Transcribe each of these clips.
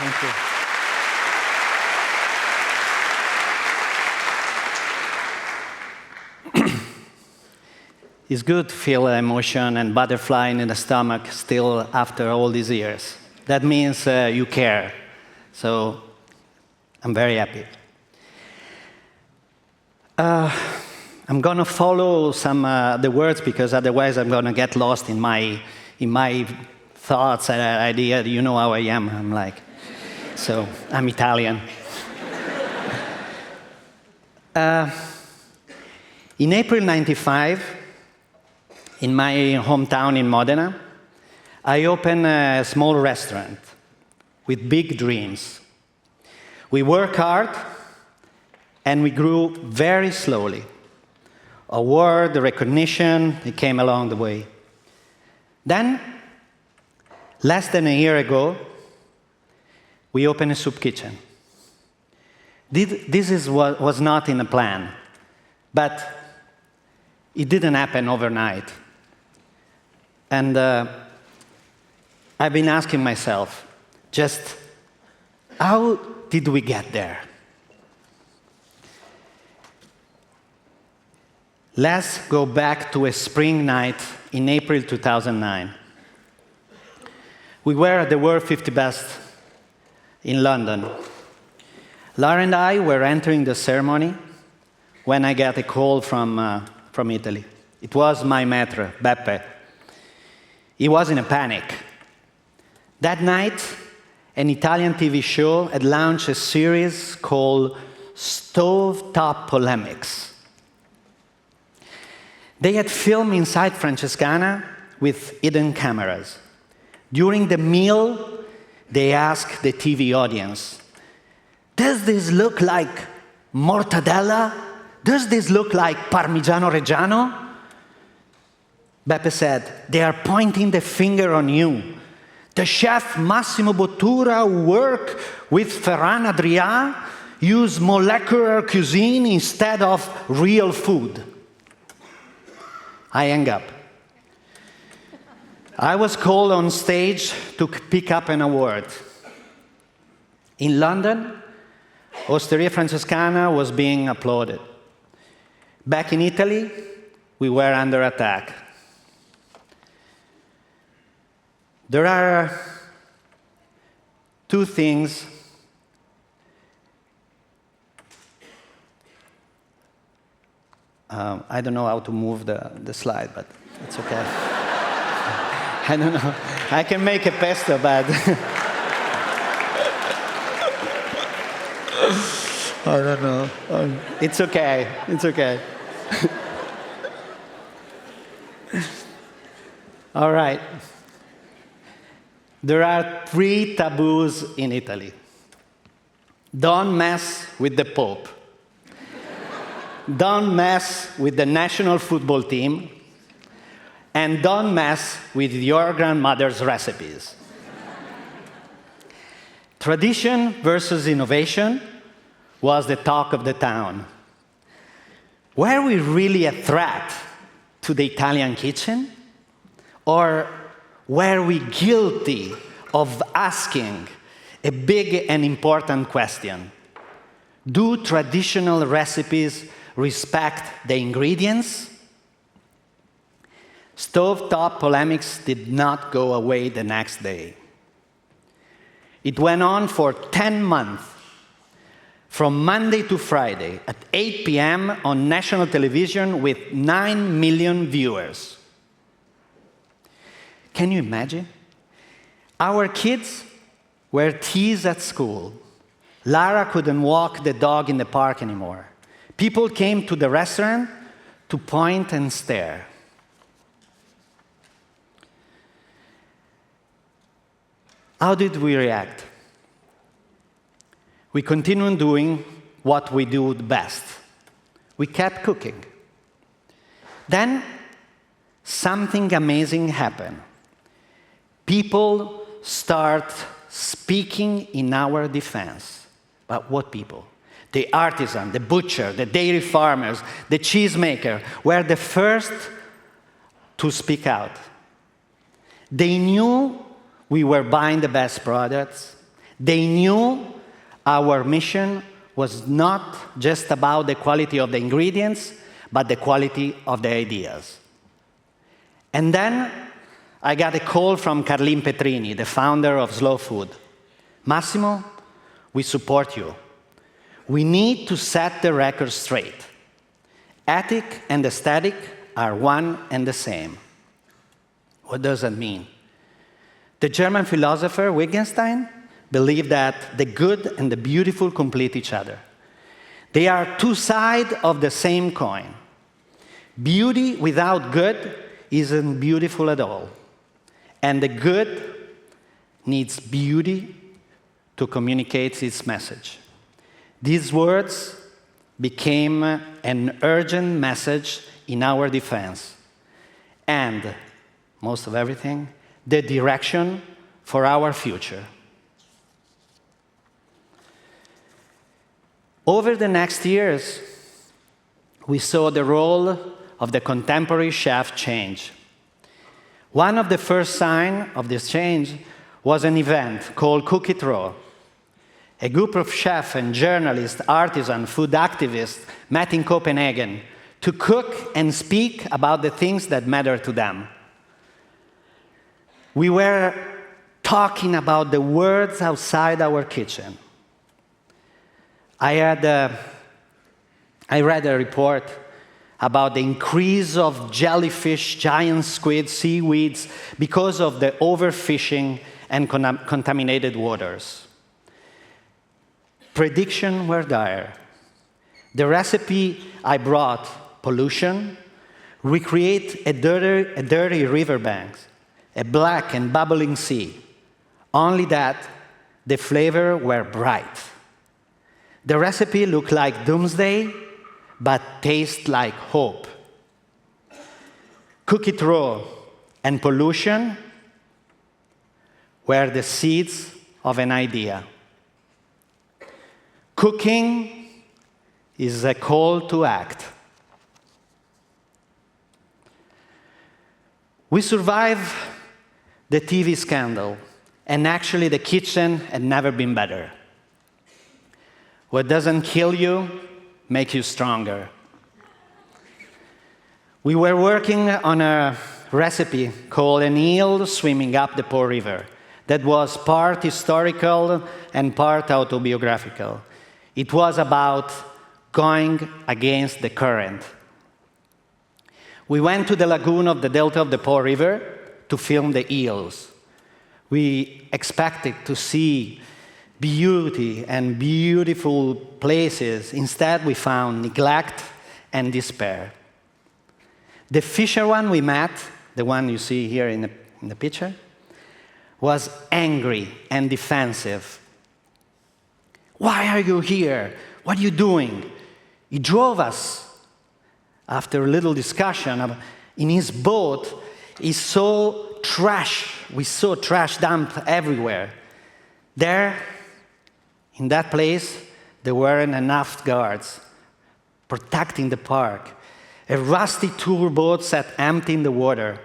Thank you. It's good to feel emotion and butterfly in the stomach still after all these years. That means you care. So I'm very happy. I'm going to follow some the words because otherwise I'm going to get lost in my thoughts and idea. You know how I am. I'm like, so I'm Italian. In April '95, in my hometown in Modena, I opened a small restaurant with big dreams. We worked hard, and we grew very slowly. Award, recognition, it came along the way. Then, less than a year ago, we opened a soup kitchen. This was not in the plan, but it didn't happen overnight. And I've been asking myself, just how did we get there? Let's go back to a spring night in April 2009. We were at the World 50 Best in London. Lara and I were entering the ceremony when I got a call from Italy. It was my maître, Beppe. He was in a panic. That night, an Italian TV show had launched a series called Stovetop Polemics. They had filmed inside Francescana with hidden cameras. During the meal, they asked the TV audience, "Does this look like mortadella? Does this look like Parmigiano Reggiano?" Beppe said, "They are pointing the finger on you. The chef Massimo Bottura who worked with Ferran Adrià used molecular cuisine instead of real food." I hung up. I was called on stage to pick up an award. In London, Osteria Francescana was being applauded. Back in Italy, we were under attack. There are two things I don't know how to move the slide, but it's okay. I don't know. I can make a pesto, but I don't know. It's okay. It's okay. All right. There are 3 taboos in Italy. Don't mess with the Pope. Don't mess with the national football team. And don't mess with your grandmother's recipes. Tradition versus innovation was the talk of the town. Were we really a threat to the Italian kitchen? Or were we guilty of asking a big and important question? Do traditional recipes respect the ingredients? Stovetop polemics did not go away the next day. It went on for 10 months, from Monday to Friday at 8 p.m. on national television with 9 million viewers. Can you imagine? Our kids were teased at school. Lara couldn't walk the dog in the park anymore. People came to the restaurant to point and stare. How did we react? We continued doing what we do best. We kept cooking. Then, something amazing happened. People start speaking in our defense. But what people? The artisan, the butcher, the dairy farmers, the cheesemaker were the first to speak out. They knew we were buying the best products. They knew our mission was not just about the quality of the ingredients, but the quality of the ideas. And then I got a call from Carlin Petrini, the founder of Slow Food. Massimo, we support you. We need to set the record straight. Ethic and aesthetic are one and the same. What does that mean? The German philosopher Wittgenstein believed that the good and the beautiful complete each other. They are two sides of the same coin. Beauty without good isn't beautiful at all. And the good needs beauty to communicate its message. These words became an urgent message in our defense. And, most of everything, the direction for our future. Over the next years, we saw the role of the contemporary chef change. One of the first signs of this change was an event called Cook It Raw. A group of chefs and journalists, artisans, food activists met in Copenhagen to cook and speak about the things that matter to them. We were talking about the words outside our kitchen. I read a report about the increase of jellyfish, giant squid, seaweeds because of the overfishing and contaminated waters. Predictions were dire. The recipe I brought, pollution, recreate a dirty riverbank, a black and bubbling sea, only that the flavors were bright. The recipe looked like doomsday, but tastes like hope. Cook It Raw and pollution were the seeds of an idea. Cooking is a call to act. We survived the TV scandal, and actually the kitchen had never been better. What doesn't kill you makes you stronger. We were working on a recipe called an eel swimming up the Po River that was part historical and part autobiographical. It was about going against the current. We went to the lagoon of the delta of the Po River to film the eels. We expected to see beauty and beautiful places. Instead, we found neglect and despair. The fisherman we met, the one you see here in the picture, was angry and defensive. Why are you here? What are you doing? He drove us. After a little discussion, in his boat, he saw trash. We saw trash dumped everywhere. There, in that place, there weren't enough guards protecting the park. A rusty tour boat sat empty in the water.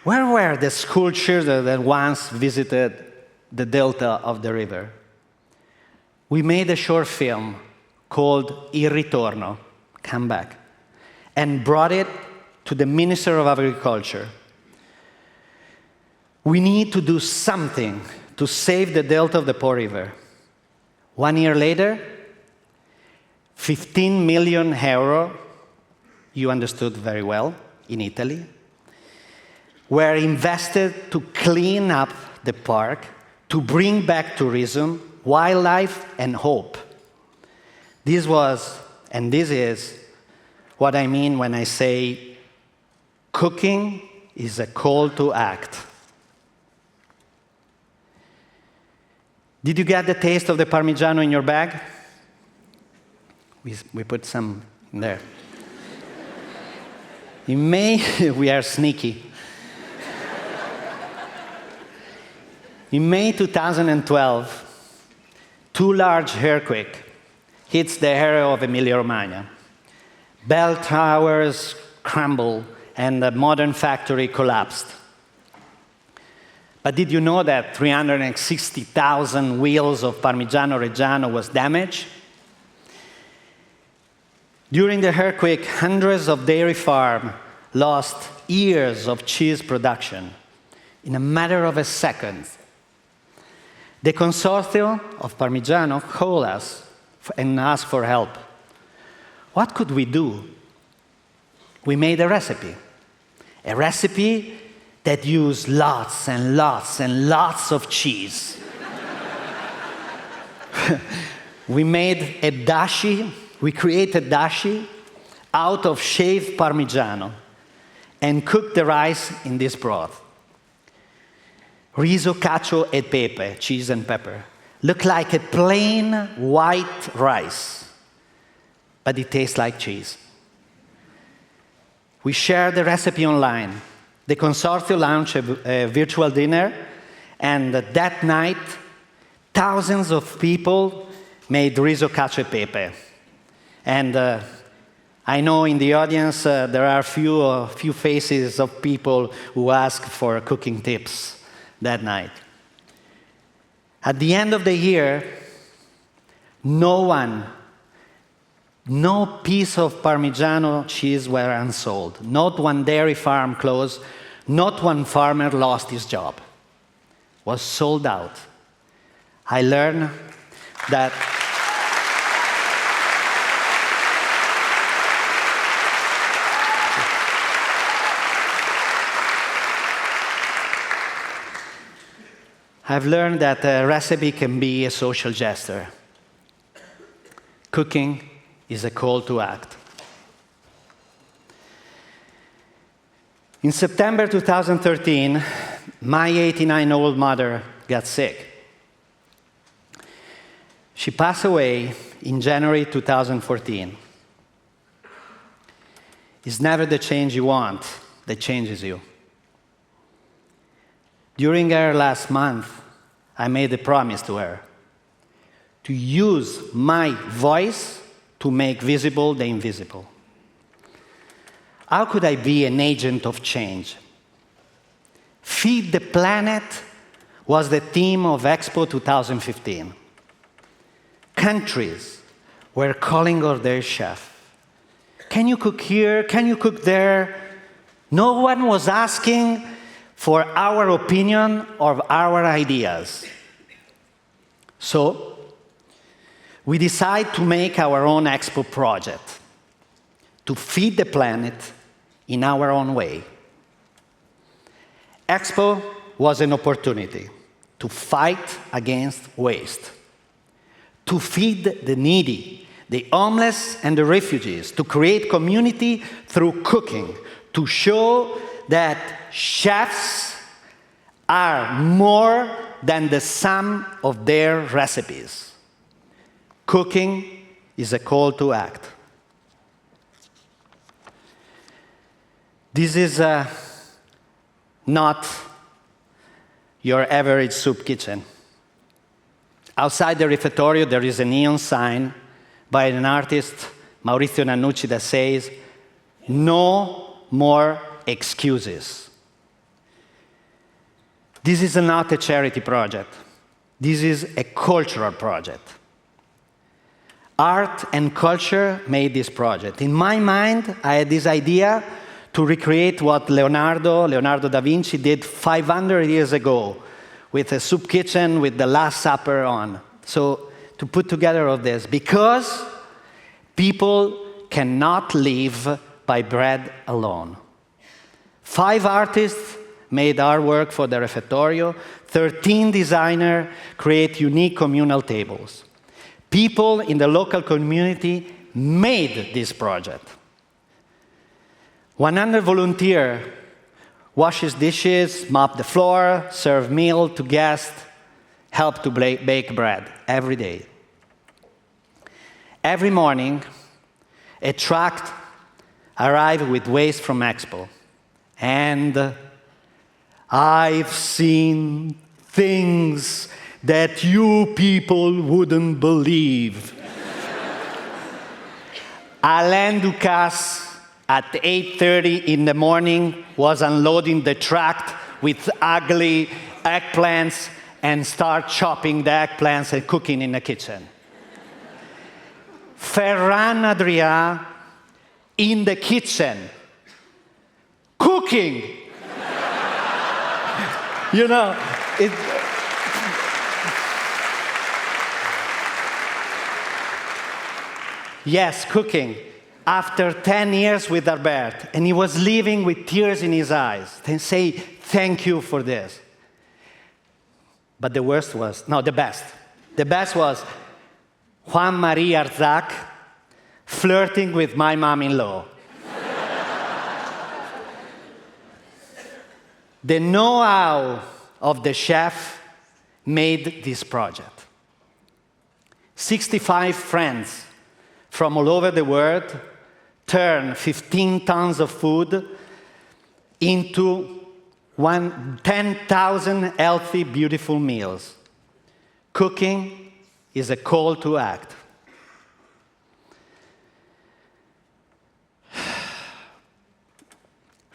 Where were the school children that once visited the delta of the river? We made a short film called Il Ritorno, Come Back, and brought it to the Minister of Agriculture. We need to do something to save the delta of the Po River. 1 year later, 15 million euro, you understood very well, in Italy, were invested to clean up the park, to bring back tourism, wildlife, and hope. This was, and this is, what I mean when I say cooking is a call to act. Did you get the taste of the Parmigiano in your bag? We put some in there. In May, we are sneaky. In May 2012, 2 large earthquakes hit the area of Emilia-Romagna. Bell towers crumbled and the modern factory collapsed. But did you know that 360,000 wheels of Parmigiano Reggiano was damaged? During the earthquake, hundreds of dairy farms lost years of cheese production in a matter of a second. The consortium of Parmigiano called us and asked for help. What could we do? We made a recipe that used lots and lots and lots of cheese. We made a dashi, we created dashi out of shaved Parmigiano and cooked the rice in this broth. Riso, cacio, e pepe, cheese and pepper. Look like a plain white rice, but it tastes like cheese. We shared the recipe online. The consortium launched a virtual dinner, and that night, thousands of people made riso, cacio, e pepe. And I know in the audience there are a few faces of people who ask for cooking tips that night. At the end of the year, no piece of Parmigiano cheese were unsold. Not one dairy farm closed. Not one farmer lost his job. Was sold out. I learned that I've learned that a recipe can be a social gesture. Cooking is a call to act. In September 2013, my 89-year-old mother got sick. She passed away in January 2014. It's never the change you want that changes you. During her last month, I made a promise to her to use my voice to make visible the invisible. How could I be an agent of change? Feed the Planet was the theme of Expo 2015. Countries were calling on their chef. Can you cook here? Can you cook there? No one was asking for our opinion or our ideas. So, we decided to make our own Expo project, to feed the planet in our own way. Expo was an opportunity to fight against waste, to feed the needy, the homeless and the refugees, to create community through cooking, to show that chefs are more than the sum of their recipes. Cooking is a call to act. This is not your average soup kitchen. Outside the refectorio, there is a neon sign by an artist, Maurizio Nannucci, that says, "No more excuses." This is not a charity project. This is a cultural project. Art and culture made this project. In my mind, I had this idea to recreate what Leonardo da Vinci did 500 years ago with a soup kitchen with the Last Supper on. So to put together all this, because people cannot live by bread alone. 5 artists made artwork for the refectorio. 13 designers create unique communal tables. People in the local community made this project. 100 volunteers washes dishes, mop the floor, serve meal to guests, help to bake bread every day. Every morning, a truck arrived with waste from Expo. And I've seen things that you people wouldn't believe. Alain Ducasse, at 8:30 in the morning, was unloading the truck with ugly eggplants and start chopping the eggplants and cooking in the kitchen. Ferran Adrià in the kitchen, cooking. You know, yes, cooking. After 10 years with Albert, and he was leaving with tears in his eyes, and say, thank you for this. But the worst was, no, the best. The best was Juan Maria Arzac flirting with my mom-in-law. The know-how of the chef made this project. 65 friends from all over the world turn 15 tons of food into 10,000 healthy, beautiful meals. Cooking is a call to act.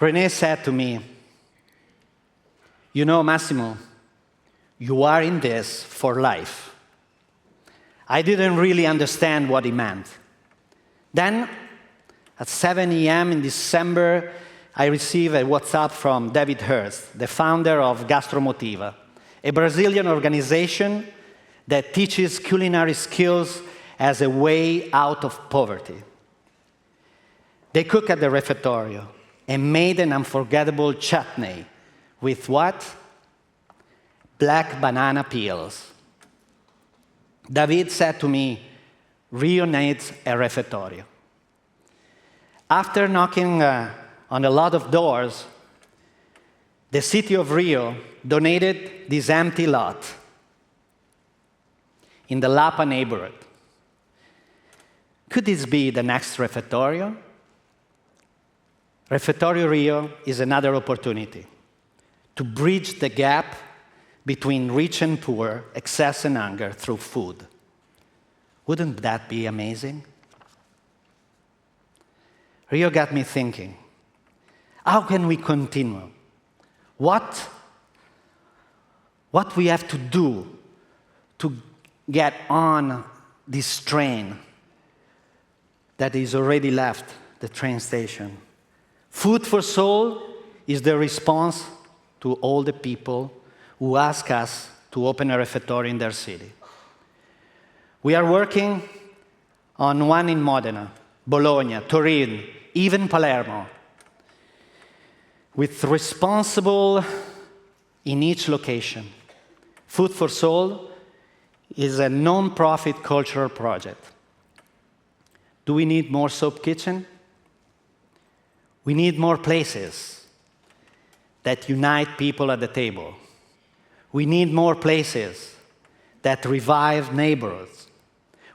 René said to me, you know, Massimo, you are in this for life. I didn't really understand what he meant. Then, at 7 a.m. in December, I received a WhatsApp from David Hurst, the founder of Gastromotiva, a Brazilian organization that teaches culinary skills as a way out of poverty. They cook at the refectorio and made an unforgettable chutney with what? Black banana peels. David said to me, Rio needs a refectorio. After knocking on a lot of doors, the city of Rio donated this empty lot in the Lapa neighborhood. Could this be the next refectorio? Refectorio Rio is another opportunity to bridge the gap between rich and poor, excess and hunger through food. Wouldn't that be amazing? Rio got me thinking, how can we continue? What we have to do to get on this train that is already left the train station? Food for Soul is the response to all the people who ask us to open a refectory in their city. We are working on one in Modena, Bologna, Turin, even Palermo, with responsible in each location. Food for Soul is a non-profit cultural project. Do we need more soup kitchen? We need more places that unite people at the table. We need more places that revive neighborhoods.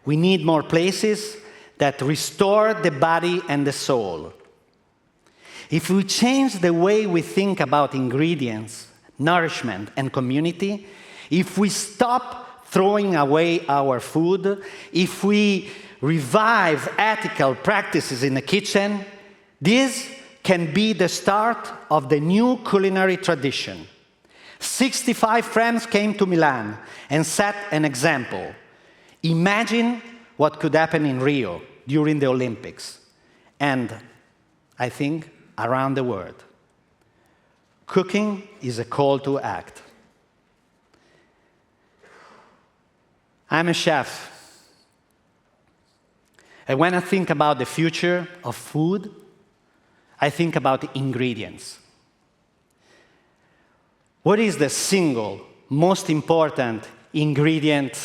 We need more places that restore the body and the soul. If we change the way we think about ingredients, nourishment, and community, if we stop throwing away our food, if we revive ethical practices in the kitchen, this can be the start of the new culinary tradition. 65 friends came to Milan and set an example. Imagine what could happen in Rio during the Olympics, and I think around the world. Cooking is a call to act. I'm a chef, and when I think about the future of food, I think about the ingredients. What is the single most important ingredient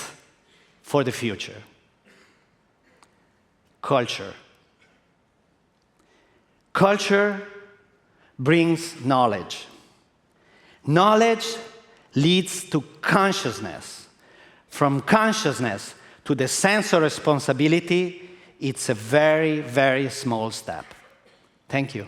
for the future? Culture. Culture brings knowledge. Knowledge leads to consciousness. From consciousness to the sense of responsibility, it's a very, very small step. Thank you.